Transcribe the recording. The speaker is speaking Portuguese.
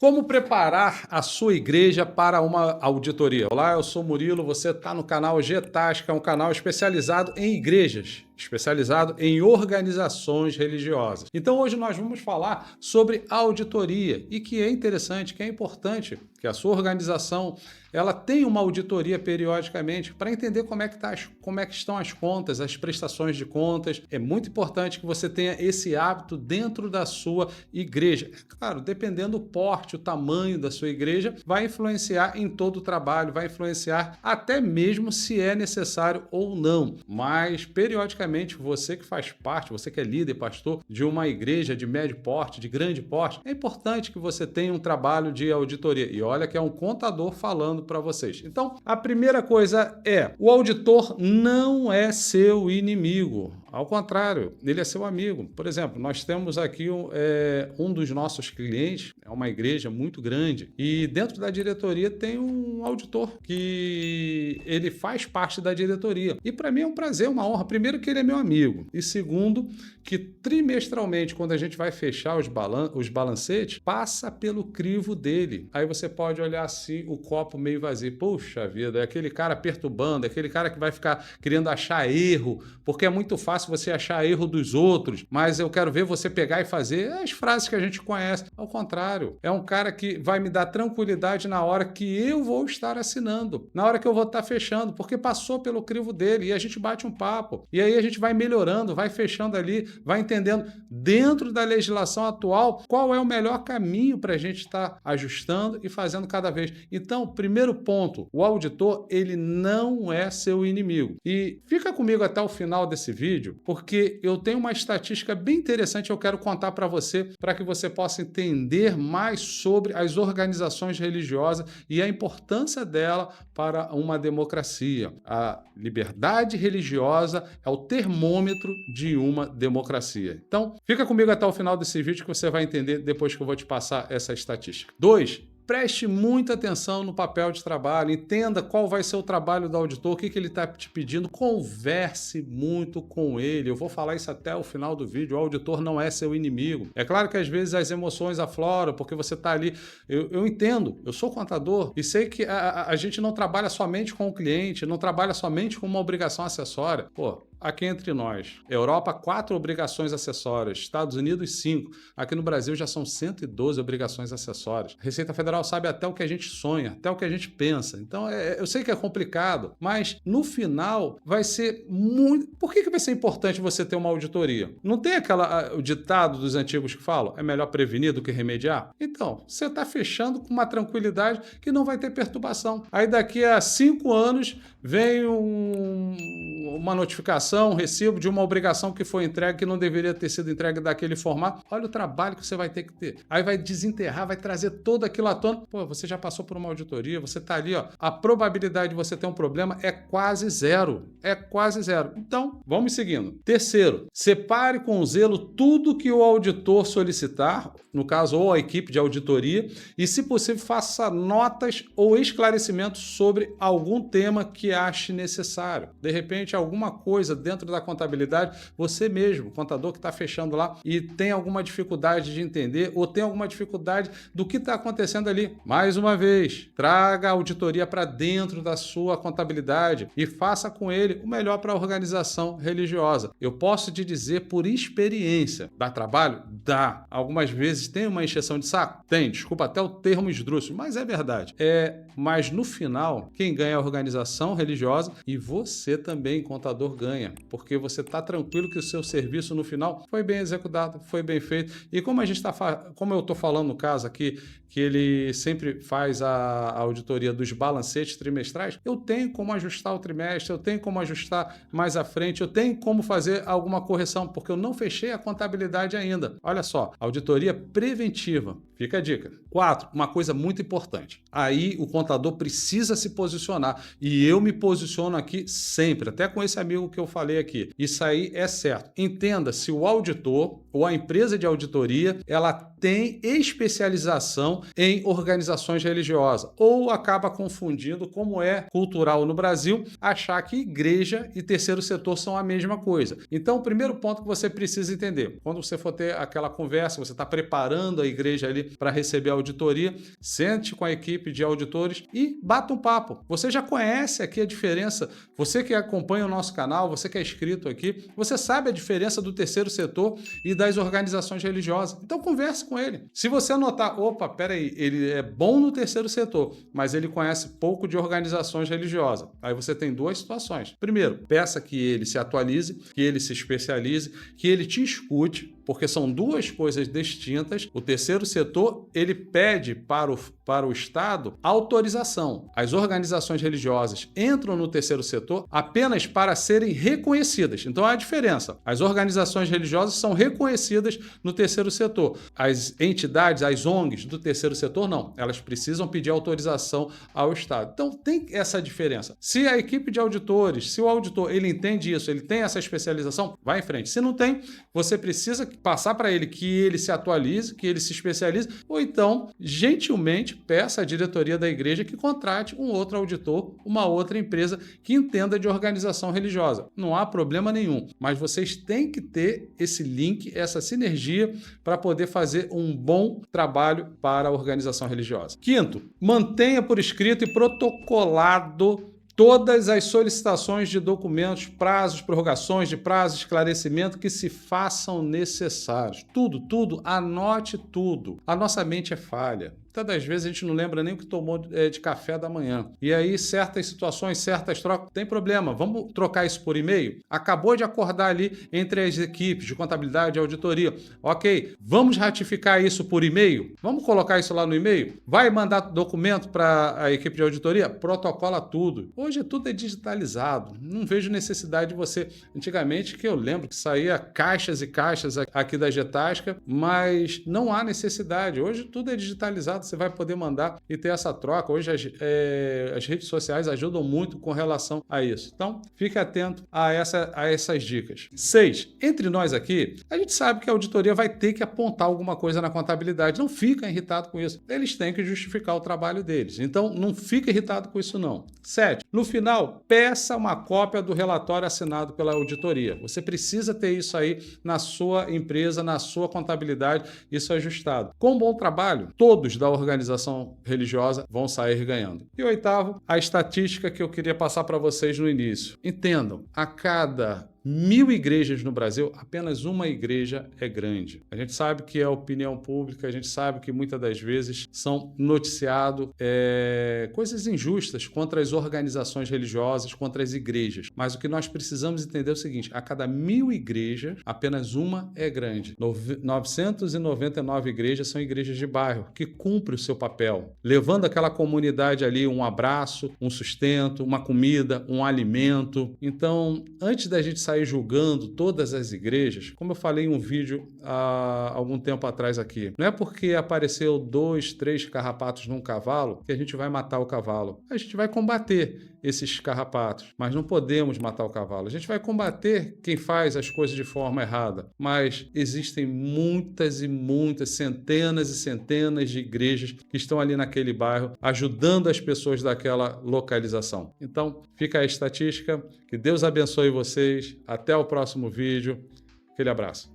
Como preparar a sua igreja para uma auditoria? Olá, eu sou Murilo, você está no canal Getasca, um canal especializado em igrejas, especializado em organizações religiosas. Então hoje nós vamos falar sobre auditoria e que é interessante, que é importante que a sua organização ela tenha uma auditoria periodicamente para entender como é que estão as contas, as prestações de contas. É muito importante que você tenha esse hábito dentro da sua igreja. Claro, dependendo do porte, o tamanho da sua igreja, vai influenciar em todo o trabalho, vai influenciar até mesmo se é necessário ou não. Mas, periodicamente, você que faz parte, você que é líder, pastor de uma igreja de médio porte, de grande porte, é importante que você tenha um trabalho de auditoria. E olha que é um contador falando para vocês. Então, a primeira coisa é, o auditor não é seu inimigo. Ao contrário, ele é seu amigo. Por exemplo, nós temos aqui um dos nossos clientes, é uma igreja muito grande, e dentro da diretoria tem um auditor que ele faz parte da diretoria. E para mim é um prazer, uma honra. Primeiro que ele é meu amigo. E segundo, que trimestralmente, quando a gente vai fechar os balancetes, passa pelo crivo dele. Aí você pode olhar assim, o copo meio vazio. Puxa vida, é aquele cara perturbando, é aquele cara que vai ficar querendo achar erro, porque é muito fácil você achar erro dos outros, mas eu quero ver você pegar e fazer as frases que a gente conhece. Ao contrário, é um cara que vai me dar tranquilidade na hora que eu vou estar assinando, na hora que eu vou estar fechando, porque passou pelo crivo dele e a gente bate um papo. E aí a gente vai melhorando, vai fechando ali, vai entendendo dentro da legislação atual qual é o melhor caminho para a gente estar ajustando e fazendo cada vez. Então, primeiro ponto, o auditor, ele não é seu inimigo. E fica comigo até o final desse vídeo, porque eu tenho uma estatística bem interessante que eu quero contar para você, para que você possa entender mais sobre as organizações religiosas e a importância dela para uma democracia. A liberdade religiosa é o termômetro de uma democracia. Então, fica comigo até o final desse vídeo que você vai entender depois que eu vou te passar essa estatística. 2. Preste muita atenção no papel de trabalho, entenda qual vai ser o trabalho do auditor, o que ele está te pedindo, converse muito com ele. Eu vou falar isso até o final do vídeo, o auditor não é seu inimigo. É claro que às vezes as emoções afloram, porque você está ali, eu entendo, eu sou contador e sei que a gente não trabalha somente com o cliente, não trabalha somente com uma obrigação acessória. Pô, aqui entre nós, Europa, 4 obrigações acessórias, Estados Unidos, 5. Aqui no Brasil já são 112 obrigações acessórias. A Receita Federal sabe até o que a gente sonha, até o que a gente pensa. Então, eu sei que é complicado, mas no final vai ser muito... Por que vai ser importante você ter uma auditoria? Não tem o ditado dos antigos que falam, é melhor prevenir do que remediar? Então, você está fechando com uma tranquilidade que não vai ter perturbação. Aí daqui a 5 anos vem uma notificação, um recibo de uma obrigação que foi entregue que não deveria ter sido entregue daquele formato. Olha o trabalho que você vai ter que ter. Aí vai desenterrar, vai trazer todo aquilo à tona. Pô, você já passou por uma auditoria, você está ali, ó. A probabilidade de você ter um problema é quase zero. É quase zero. Então, vamos seguindo. Terceiro, separe com zelo tudo que o auditor solicitar, no caso, ou a equipe de auditoria, e, se possível, faça notas ou esclarecimentos sobre algum tema que ache necessário. De repente, alguma coisa dentro da contabilidade, você mesmo, contador que está fechando lá e tem alguma dificuldade de entender ou tem alguma dificuldade do que está acontecendo ali. Mais uma vez, traga a auditoria para dentro da sua contabilidade e faça com ele o melhor para a organização religiosa. Eu posso te dizer por experiência, dá trabalho? Dá. Algumas vezes tem uma encheção de saco? Tem, desculpa até o termo esdrúxulo, mas é verdade. Mas no final, quem ganha é a organização religiosa e você também, contador, ganha, porque você está tranquilo que o seu serviço no final foi bem executado, foi bem feito. E como eu estou falando no caso aqui, que ele sempre faz a auditoria dos balancetes trimestrais, eu tenho como ajustar o trimestre, eu tenho como ajustar mais à frente, eu tenho como fazer alguma correção, porque eu não fechei a contabilidade ainda. Olha só, auditoria preventiva. Fica a dica. 4, uma coisa muito importante. Aí o contador precisa se posicionar. E eu me posiciono aqui sempre, até com esse amigo que eu falei aqui. Isso aí é certo. Entenda, se o auditor ou a empresa de auditoria, ela tem especialização em organizações religiosas, ou acaba confundindo, como é cultural no Brasil, achar que igreja e terceiro setor são a mesma coisa. Então, o primeiro ponto que você precisa entender, quando você for ter aquela conversa, você está preparando a igreja ali para receber a auditoria, sente com a equipe de auditores e bata um papo. Você já conhece aqui a diferença, você que acompanha o nosso canal, você que é inscrito aqui, você sabe a diferença do terceiro setor e das organizações religiosas. Então, converse com ele. Se você notar, opa, peraí, ele é bom no terceiro setor, mas ele conhece pouco de organizações religiosas. Aí você tem duas situações. Primeiro, peça que ele se atualize, que ele se especialize, que ele te escute, porque são duas coisas distintas. O terceiro setor, ele pede para o Estado autorização. As organizações religiosas entram no terceiro setor apenas para serem reconhecidas. Então, há a diferença. As organizações religiosas são reconhecidas no terceiro setor. As entidades, as ONGs do terceiro setor, não. Elas precisam pedir autorização ao Estado. Então, tem essa diferença. Se a equipe de auditores, se o auditor, ele entende isso, ele tem essa especialização, vai em frente. Se não tem, você precisa passar para ele que ele se atualize, que ele se especialize, ou então, gentilmente, peça à diretoria da igreja que contrate um outro auditor, uma outra empresa que entenda de organização religiosa. Não há problema nenhum, mas vocês têm que ter esse link, essa sinergia para poder fazer um bom trabalho para a organização religiosa. Quinto, mantenha por escrito e protocolado todas as solicitações de documentos, prazos, prorrogações de prazo, esclarecimento que se façam necessários. Tudo, anote tudo. A nossa mente é falha. Muitas das vezes a gente não lembra nem o que tomou de café da manhã. E aí, certas situações, certas trocas, tem problema. Vamos trocar isso por e-mail? Acabou de acordar ali entre as equipes de contabilidade e auditoria. Ok, vamos ratificar isso por e-mail? Vamos colocar isso lá no e-mail? Vai mandar documento para a equipe de auditoria? Protocola tudo. Hoje tudo é digitalizado. Não vejo necessidade de você... Antigamente, que eu lembro que saía caixas e caixas aqui da Getasca, mas não há necessidade. Hoje tudo é digitalizado. Você vai poder mandar e ter essa troca. Hoje as redes sociais ajudam muito com relação a isso. Então, fique atento a essas dicas. 6. Entre nós aqui, a gente sabe que a auditoria vai ter que apontar alguma coisa na contabilidade. Não fica irritado com isso. Eles têm que justificar o trabalho deles. Então, não fica irritado com isso, não. 7. No final, peça uma cópia do relatório assinado pela auditoria. Você precisa ter isso aí na sua empresa, na sua contabilidade, isso ajustado. Com um bom trabalho, todos da organização religiosa vão sair ganhando. E 8º, a estatística que eu queria passar para vocês no início. Entendam, a cada 1000 igrejas no Brasil, apenas uma igreja é grande. A gente sabe que é opinião pública, a gente sabe que muitas das vezes são noticiados coisas injustas contra as organizações religiosas, contra as igrejas. Mas o que nós precisamos entender é o seguinte, a cada 1000 igrejas, apenas uma é grande. 999 igrejas são igrejas de bairro, que cumprem o seu papel, levando aquela comunidade ali um abraço, um sustento, uma comida, um alimento. Então, antes da gente sair julgando todas as igrejas, como eu falei em um vídeo há algum tempo atrás aqui, não é porque apareceu 2, 3 carrapatos num cavalo que a gente vai matar o cavalo. A gente vai combater esses carrapatos, mas não podemos matar o cavalo. A gente vai combater quem faz as coisas de forma errada, mas existem muitas e muitas, centenas e centenas de igrejas que estão ali naquele bairro, ajudando as pessoas daquela localização. Então, fica a estatística. Que Deus abençoe vocês. Até o próximo vídeo. Aquele abraço.